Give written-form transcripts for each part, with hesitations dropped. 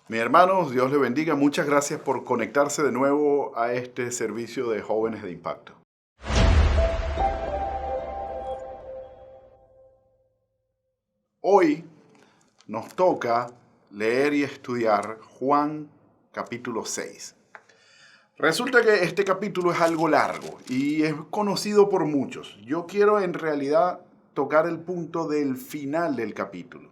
Mi hermanos, Dios les bendiga. Muchas gracias por conectarse de nuevo a este servicio de Jóvenes de Impacto. Hoy nos toca leer y estudiar Juan capítulo 6. Resulta que este capítulo es algo largo y es conocido por muchos. Yo quiero en realidad tocar el punto del final del capítulo.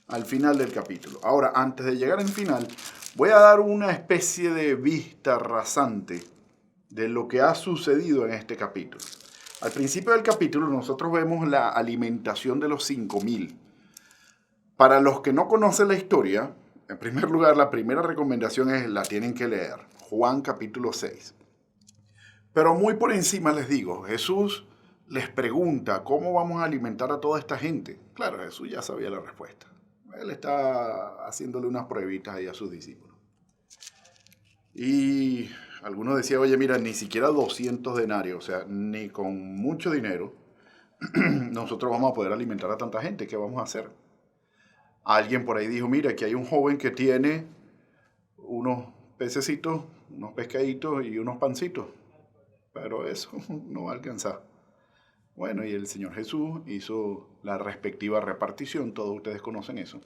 Al final del capítulo. Ahora, antes de llegar al final, voy a dar una especie de vista rasante de lo que ha sucedido en este capítulo. Al principio del capítulo nosotros vemos la alimentación de los 5.000. Para los que no conocen la historia, en primer lugar, la primera recomendación es la tienen que leer, Juan capítulo 6. Pero muy por encima les digo, Jesús les pregunta cómo vamos a alimentar a toda esta gente. Claro, Jesús ya sabía la respuesta. Él está haciéndole unas pruebitas ahí a sus discípulos. Y algunos decían, oye, mira, ni siquiera 200 denarios, o sea, ni con mucho dinero, nosotros vamos a poder alimentar a tanta gente, ¿qué vamos a hacer? Alguien por ahí dijo, mira, aquí hay un joven que tiene unos pececitos, unos pescaditos y unos pancitos, pero eso no va a alcanzar. Bueno, y el Señor Jesús hizo la respectiva repartición, todos ustedes conocen eso.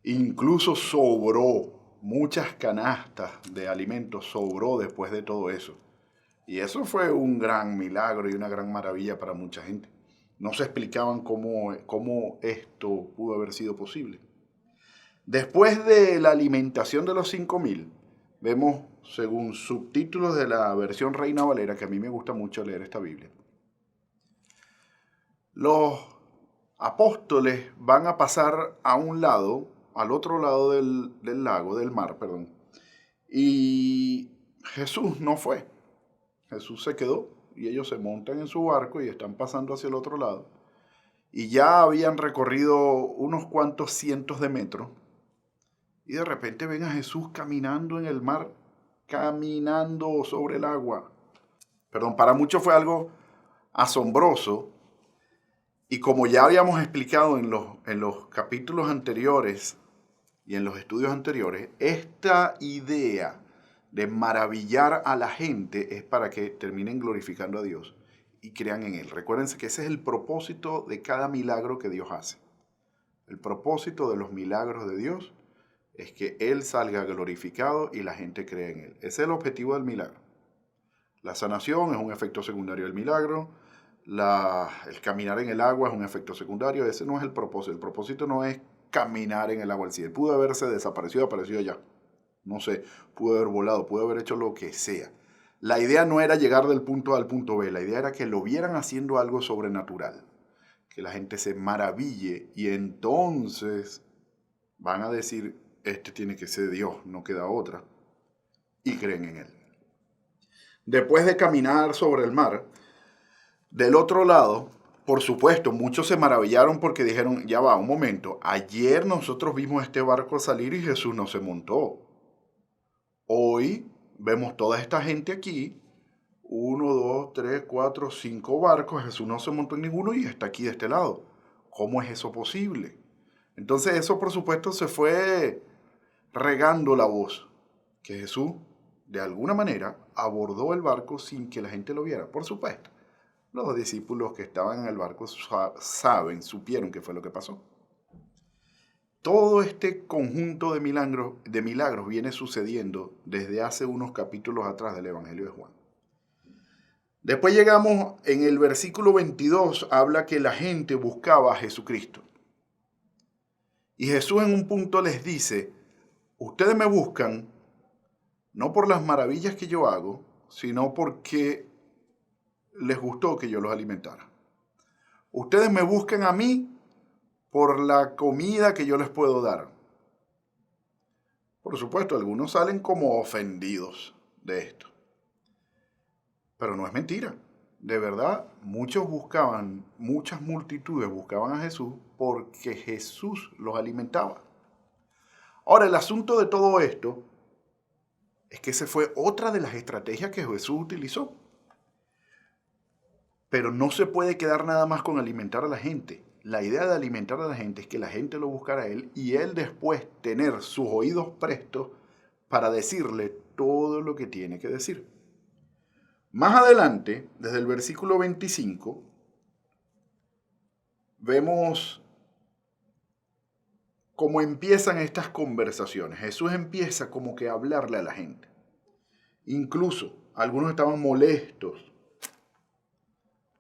Incluso sobró, muchas canastas de alimentos sobró después de todo eso. Y eso fue un gran milagro y una gran maravilla para mucha gente. No se explicaban cómo esto pudo haber sido posible. Después de la alimentación de los 5.000, vemos, según subtítulos de la versión Reina Valera, que a mí me gusta mucho leer esta Biblia, los apóstoles van a pasar a un lado, al otro lado del lago, del mar, perdón. Y Jesús no fue. Jesús se quedó y ellos se montan en su barco y están pasando hacia el otro lado. Y ya habían recorrido unos cuantos cientos de metros. Y de repente ven a Jesús caminando en el mar, caminando sobre el agua. Perdón, para muchos fue algo asombroso. Y como ya habíamos explicado en los capítulos anteriores y en los estudios anteriores, esta idea de maravillar a la gente es para que terminen glorificando a Dios y crean en Él. Recuérdense que ese es el propósito de cada milagro que Dios hace. El propósito de los milagros de Dios es que Él salga glorificado y la gente cree en Él. Ese es el objetivo del milagro. La sanación es un efecto secundario del milagro. El caminar en el agua es un efecto secundario. Ese no es el propósito. El propósito no es caminar en el agua al cielo. Pudo haberse desaparecido, apareció allá. No sé, pudo haber volado, pudo haber hecho lo que sea. La idea no era llegar del punto A al punto B. La idea era que lo vieran haciendo algo sobrenatural. Que la gente se maraville y entonces van a decir, este tiene que ser Dios, no queda otra. Y creen en Él. Después de caminar sobre el mar, del otro lado, por supuesto, muchos se maravillaron porque dijeron, ya va, un momento, ayer nosotros vimos este barco salir y Jesús no se montó. Hoy vemos toda esta gente aquí, 1, 2, 3, 4, 5 barcos, Jesús no se montó en ninguno y está aquí de este lado. ¿Cómo es eso posible? Entonces eso, por supuesto, se fue regando la voz, que Jesús, de alguna manera, abordó el barco sin que la gente lo viera, por supuesto. Los discípulos que estaban en el barco supieron qué fue lo que pasó. Todo este conjunto de milagros viene sucediendo desde hace unos capítulos atrás del Evangelio de Juan. Después llegamos en el versículo 22, habla que la gente buscaba a Jesucristo. Y Jesús en un punto les dice, ustedes me buscan no por las maravillas que yo hago, sino porque les gustó que yo los alimentara. Ustedes me buscan a mí por la comida que yo les puedo dar. Por supuesto, algunos salen como ofendidos de esto. Pero no es mentira. De verdad, muchas multitudes buscaban a Jesús porque Jesús los alimentaba. Ahora, el asunto de todo esto es que esa fue otra de las estrategias que Jesús utilizó. Pero no se puede quedar nada más con alimentar a la gente. la idea de alimentar a la gente es que la gente lo buscara a él y él después tener sus oídos prestos para decirle todo lo que tiene que decir. Más adelante, desde el versículo 25, vemos cómo empiezan estas conversaciones. Jesús empieza como que a hablarle a la gente. Incluso algunos estaban molestos.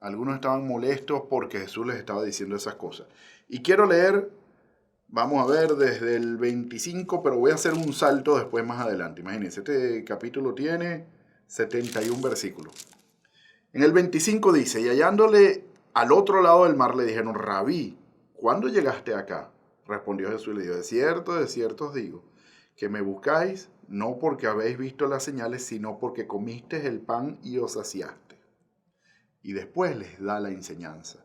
Algunos estaban molestos porque Jesús les estaba diciendo esas cosas. Y quiero leer, vamos a ver, desde el 25, pero voy a hacer un salto después más adelante. Imagínense, este capítulo tiene 71 versículos. En el 25 dice, y hallándole al otro lado del mar le dijeron, Rabí, ¿cuándo llegaste acá? Respondió Jesús y le dijo, de cierto os digo, que me buscáis no porque habéis visto las señales, sino porque comisteis el pan y os saciaste. Y después les da la enseñanza.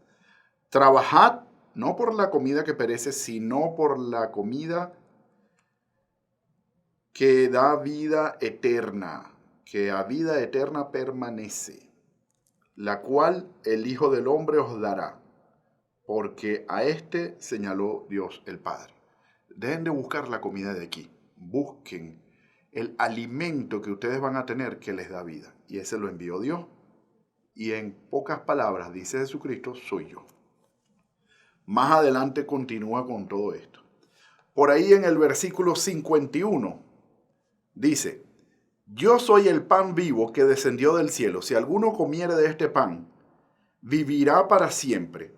Trabajad no por la comida que perece, sino por la comida que da vida eterna, que a vida eterna permanece, la cual el Hijo del Hombre os dará, porque a éste señaló Dios el Padre. Dejen de buscar la comida de aquí, busquen el alimento que ustedes van a tener que les da vida, y ese lo envió Dios. Y en pocas palabras, dice Jesucristo, soy yo. Más adelante continúa con todo esto. Por ahí en el versículo 51 dice, yo soy el pan vivo que descendió del cielo. Si alguno comiere de este pan, vivirá para siempre.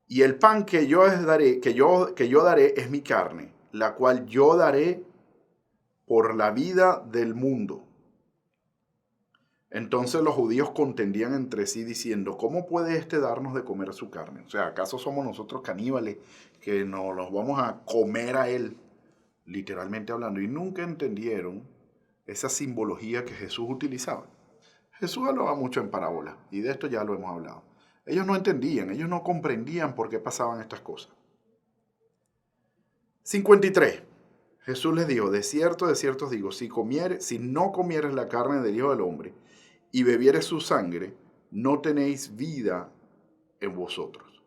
Y el pan que yo daré es mi carne, la cual yo daré por la vida del mundo. Entonces los judíos contendían entre sí diciendo, ¿cómo puede éste darnos de comer su carne? O sea, ¿acaso somos nosotros caníbales que nos los vamos a comer a él? Literalmente hablando. Y nunca entendieron esa simbología que Jesús utilizaba. Jesús hablaba mucho en parábolas y de esto ya lo hemos hablado. Ellos no entendían, ellos no comprendían por qué pasaban estas cosas. 53. Jesús les dijo, de cierto os digo, si no comieres la carne del Hijo del Hombre y bebieres su sangre, no tenéis vida en vosotros.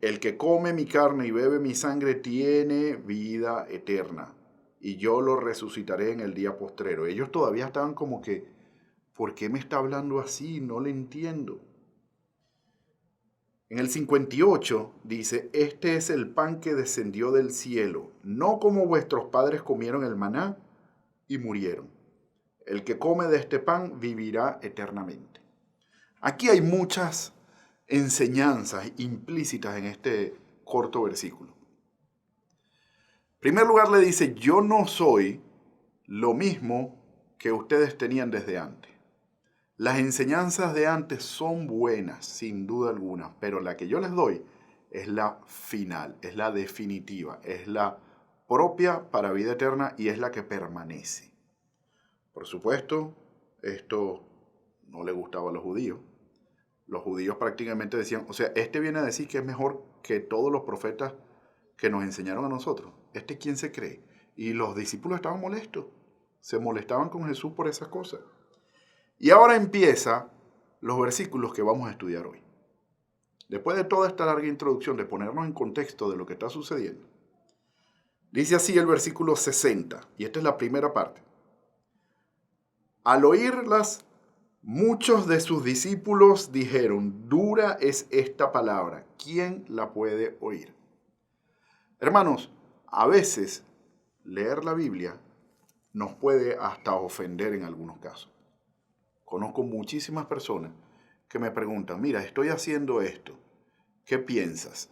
El que come mi carne y bebe mi sangre tiene vida eterna, y yo lo resucitaré en el día postrero. Ellos todavía estaban como que, ¿por qué me está hablando así? No le entiendo. En el 58 dice, este es el pan que descendió del cielo, no como vuestros padres comieron el maná y murieron. El que come de este pan vivirá eternamente. Aquí hay muchas enseñanzas implícitas en este corto versículo. En primer lugar le dice, yo no soy lo mismo que ustedes tenían desde antes. Las enseñanzas de antes son buenas, sin duda alguna, pero la que yo les doy es la final, es la definitiva, es la propia para vida eterna y es la que permanece. Por supuesto, esto no le gustaba a los judíos. Los judíos prácticamente decían, o sea, este viene a decir que es mejor que todos los profetas que nos enseñaron a nosotros. ¿Este quién se cree? Y los discípulos estaban molestos, se molestaban con Jesús por esas cosas. Y ahora empieza los versículos que vamos a estudiar hoy. Después de toda esta larga introducción, de ponernos en contexto de lo que está sucediendo, dice así el versículo 60, y esta es la primera parte. Al oírlas, muchos de sus discípulos dijeron, dura es esta palabra, ¿quién la puede oír? Hermanos, a veces leer la Biblia nos puede hasta ofender en algunos casos. Conozco muchísimas personas que me preguntan, mira, estoy haciendo esto, ¿qué piensas?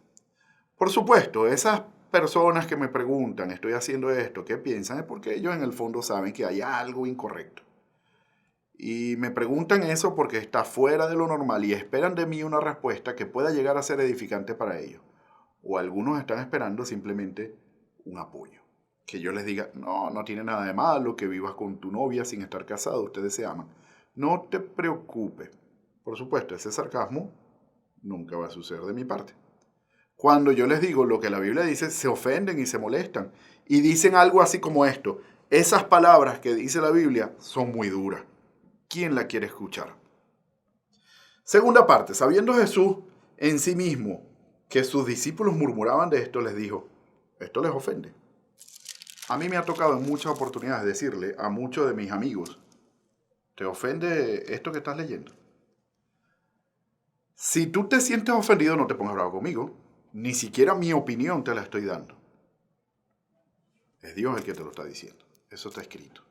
Por supuesto, esas personas que me preguntan, estoy haciendo esto, ¿qué piensan? Es porque ellos en el fondo saben que hay algo incorrecto. Y me preguntan eso porque está fuera de lo normal y esperan de mí una respuesta que pueda llegar a ser edificante para ellos. O algunos están esperando simplemente un apoyo. Que yo les diga, no tiene nada de malo, que vivas con tu novia sin estar casado, ustedes se aman. No te preocupes. Por supuesto, ese sarcasmo nunca va a suceder de mi parte. Cuando yo les digo lo que la Biblia dice, se ofenden y se molestan. Y dicen algo así como esto. Esas palabras que dice la Biblia son muy duras. ¿Quién la quiere escuchar? Segunda parte, sabiendo Jesús en sí mismo que sus discípulos murmuraban de esto, les dijo, esto les ofende. A mí me ha tocado en muchas oportunidades decirle a muchos de mis amigos, ¿te ofende esto que estás leyendo? Si tú te sientes ofendido, no te pongas bravo conmigo. Ni siquiera mi opinión te la estoy dando. Es Dios el que te lo está diciendo. Eso está escrito.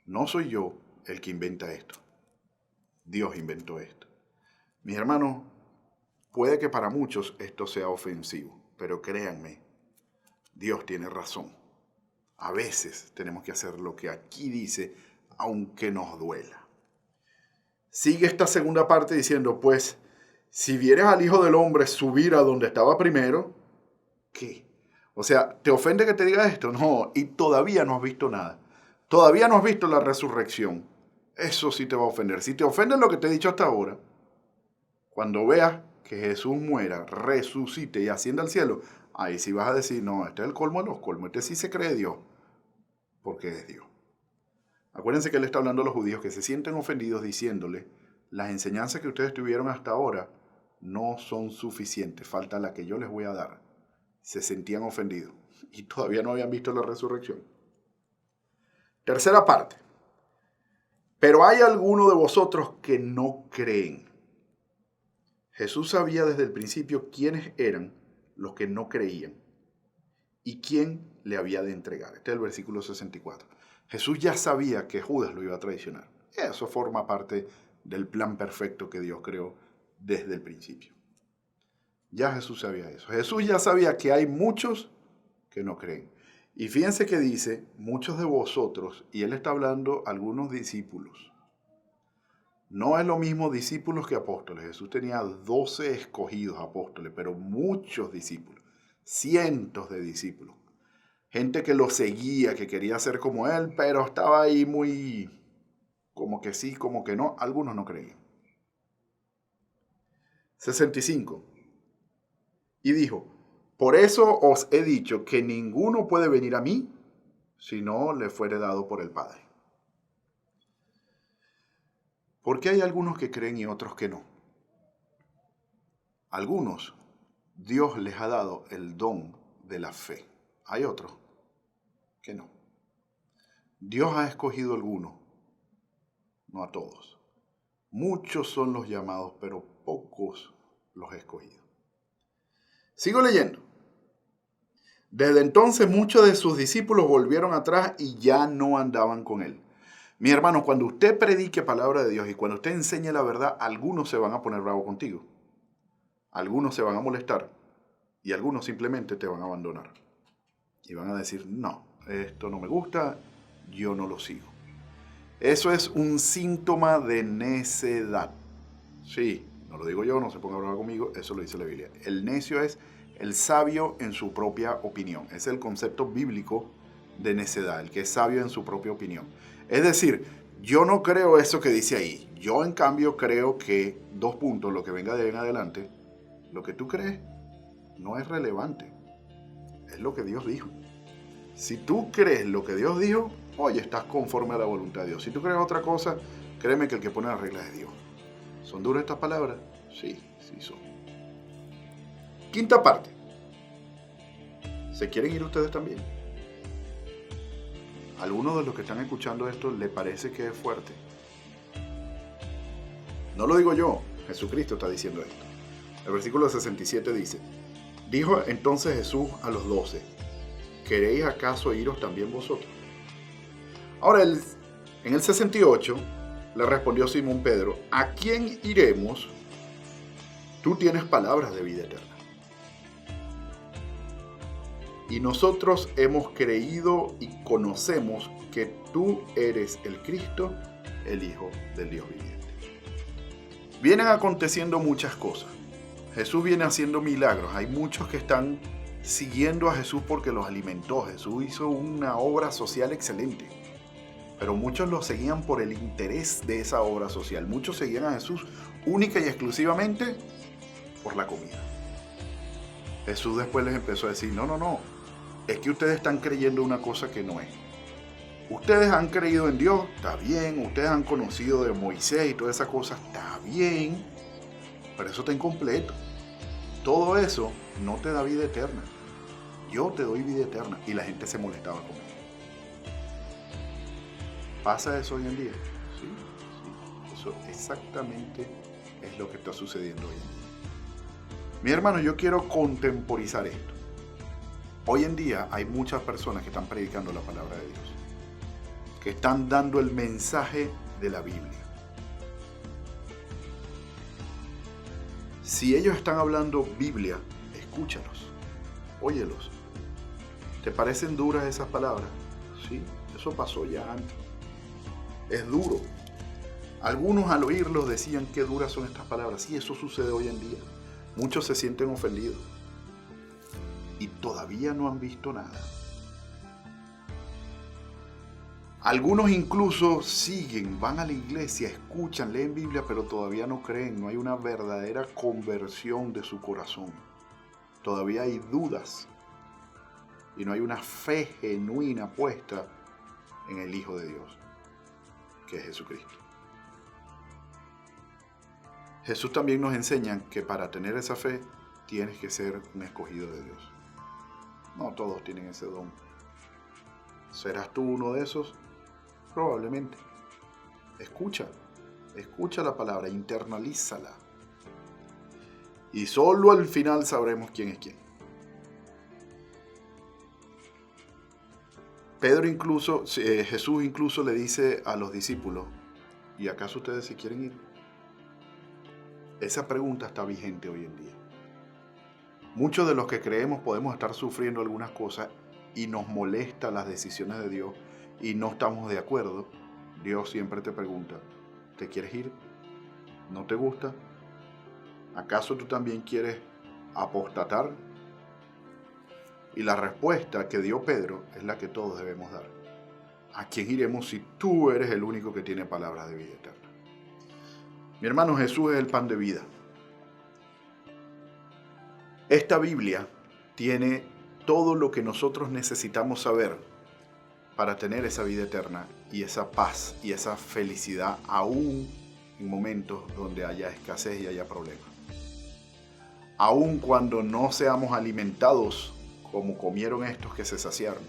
No soy yo el que inventa esto. Dios inventó esto. Mis hermanos, puede que para muchos esto sea ofensivo, pero créanme, Dios tiene razón. A veces tenemos que hacer lo que aquí dice, aunque nos duela. Sigue esta segunda parte diciendo, pues, si vieres al Hijo del Hombre subir a donde estaba primero, ¿qué? O sea, ¿te ofende que te diga esto? No, y todavía no has visto nada. Todavía no has visto la resurrección. Eso sí te va a ofender. Si te ofende lo que te he dicho hasta ahora, cuando veas que Jesús muera, resucite y ascienda al cielo, ahí sí vas a decir, no, este es el colmo de los colmos, este sí se cree Dios, porque es Dios. Acuérdense que él está hablando a los judíos que se sienten ofendidos diciéndole, las enseñanzas que ustedes tuvieron hasta ahora no son suficientes, falta la que yo les voy a dar. Se sentían ofendidos y todavía no habían visto la resurrección. Tercera parte. Pero hay algunos de vosotros que no creen. Jesús sabía desde el principio quiénes eran los que no creían y quién le había de entregar. Este es el versículo 64. Jesús ya sabía que Judas lo iba a traicionar. Eso forma parte del plan perfecto que Dios creó desde el principio. Ya Jesús sabía eso. Jesús ya sabía que hay muchos que no creen. Y fíjense que dice, muchos de vosotros, y él está hablando a algunos discípulos. No es lo mismo discípulos que apóstoles. Jesús tenía 12 escogidos apóstoles, pero muchos discípulos, cientos de discípulos. Gente que lo seguía, que quería ser como él, pero estaba ahí muy, como que sí, como que no. Algunos no creían. 65. Y dijo, por eso os he dicho que ninguno puede venir a mí si no le fuere dado por el Padre. Porque hay algunos que creen y otros que no. Algunos, Dios les ha dado el don de la fe. Hay otros que no. Dios ha escogido a algunos, no a todos. Muchos son los llamados, pero pocos los escogidos. Sigo leyendo. Desde entonces muchos de sus discípulos volvieron atrás y ya no andaban con él. Mi hermano, cuando usted predique palabra de Dios y cuando usted enseñe la verdad, algunos se van a poner bravos contigo. Algunos se van a molestar y algunos simplemente te van a abandonar. Y van a decir, no, esto no me gusta, yo no lo sigo. Eso es un síntoma de necedad. Sí, no lo digo yo, no se ponga bravo conmigo, eso lo dice la Biblia. El necio es el sabio en su propia opinión. Es el concepto bíblico de necedad, el que es sabio en su propia opinión. Es decir, yo no creo eso que dice ahí. Yo, en cambio, creo que, lo que venga de ahí en adelante, lo que tú crees no es relevante. Es lo que Dios dijo. Si tú crees lo que Dios dijo, oye, estás conforme a la voluntad de Dios. Si tú crees otra cosa, créeme que el que pone las reglas es Dios. ¿Son duras estas palabras? Sí, sí son. Quinta parte. ¿Se quieren ir ustedes también? ¿A alguno de los que están escuchando esto le parece que es fuerte? No lo digo yo, Jesucristo está diciendo esto. El versículo 67 dice, dijo entonces Jesús a los 12, ¿queréis acaso iros también vosotros? Ahora, en el 68, le respondió Simón Pedro, ¿a quién iremos? Tú tienes palabras de vida eterna. Y nosotros hemos creído y conocemos que tú eres el Cristo, el Hijo del Dios viviente. Vienen aconteciendo muchas cosas. Jesús viene haciendo milagros. Hay muchos que están siguiendo a Jesús porque los alimentó. Jesús hizo una obra social excelente. Pero muchos lo seguían por el interés de esa obra social. Muchos seguían a Jesús única y exclusivamente por la comida. Jesús después les empezó a decir, no. Es que ustedes están creyendo una cosa que no es. Ustedes han creído en Dios, está bien. Ustedes han conocido de Moisés y todas esas cosas, está bien. Pero eso está incompleto. Todo eso no te da vida eterna. Yo te doy vida eterna. Y la gente se molestaba conmigo. ¿Pasa eso hoy en día? Sí, sí. Eso exactamente es lo que está sucediendo hoy en día. Mi hermano, yo quiero contemporizar esto. Hoy en día hay muchas personas que están predicando la palabra de Dios, que están dando el mensaje de la Biblia. Si ellos están hablando Biblia, escúchalos, óyelos. ¿Te parecen duras esas palabras? Sí, eso pasó ya antes. Es duro. Algunos al oírlos decían qué duras son estas palabras. Sí, eso sucede hoy en día. Muchos se sienten ofendidos y todavía no han visto nada. Algunos incluso siguen, van a la iglesia, escuchan, leen Biblia, pero todavía no creen. No hay una verdadera conversión de su corazón. Todavía hay dudas y no hay una fe genuina puesta en el Hijo de Dios, que es Jesucristo. Jesús también nos enseña que para tener esa fe tienes que ser un escogido de Dios. No todos tienen ese don. ¿Serás tú uno de esos? Probablemente. Escucha la palabra, internalízala. Y solo al final sabremos quién es quién. Jesús incluso le dice a los discípulos, ¿y acaso ustedes se quieren ir? Esa pregunta está vigente hoy en día. Muchos de los que creemos podemos estar sufriendo algunas cosas y nos molestan las decisiones de Dios y no estamos de acuerdo. Dios siempre te pregunta, ¿te quieres ir? ¿No te gusta? ¿Acaso tú también quieres apostatar? Y la respuesta que dio Pedro es la que todos debemos dar. ¿A quién iremos si tú eres el único que tiene palabras de vida eterna? Mi hermano, Jesús es el pan de vida. Esta Biblia tiene todo lo que nosotros necesitamos saber para tener esa vida eterna y esa paz y esa felicidad aún en momentos donde haya escasez y haya problemas. Aún cuando no seamos alimentados como comieron estos que se saciaron.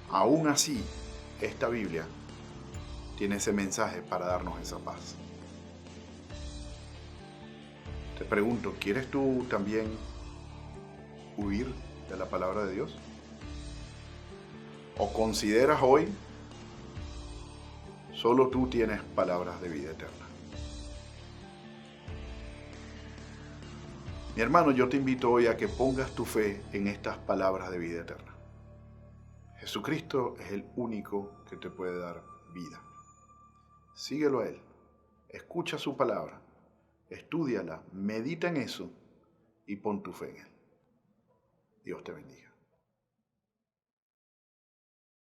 Aún así, esta Biblia tiene ese mensaje para darnos esa paz. Te pregunto, ¿quieres tú también huir de la palabra de Dios? ¿O consideras hoy solo tú tienes palabras de vida eterna? Mi hermano, yo te invito hoy a que pongas tu fe en estas palabras de vida eterna. Jesucristo es el único que te puede dar vida. Síguelo a Él, escucha su palabra, estúdiala, medita en eso y pon tu fe en Él. Dios te bendiga.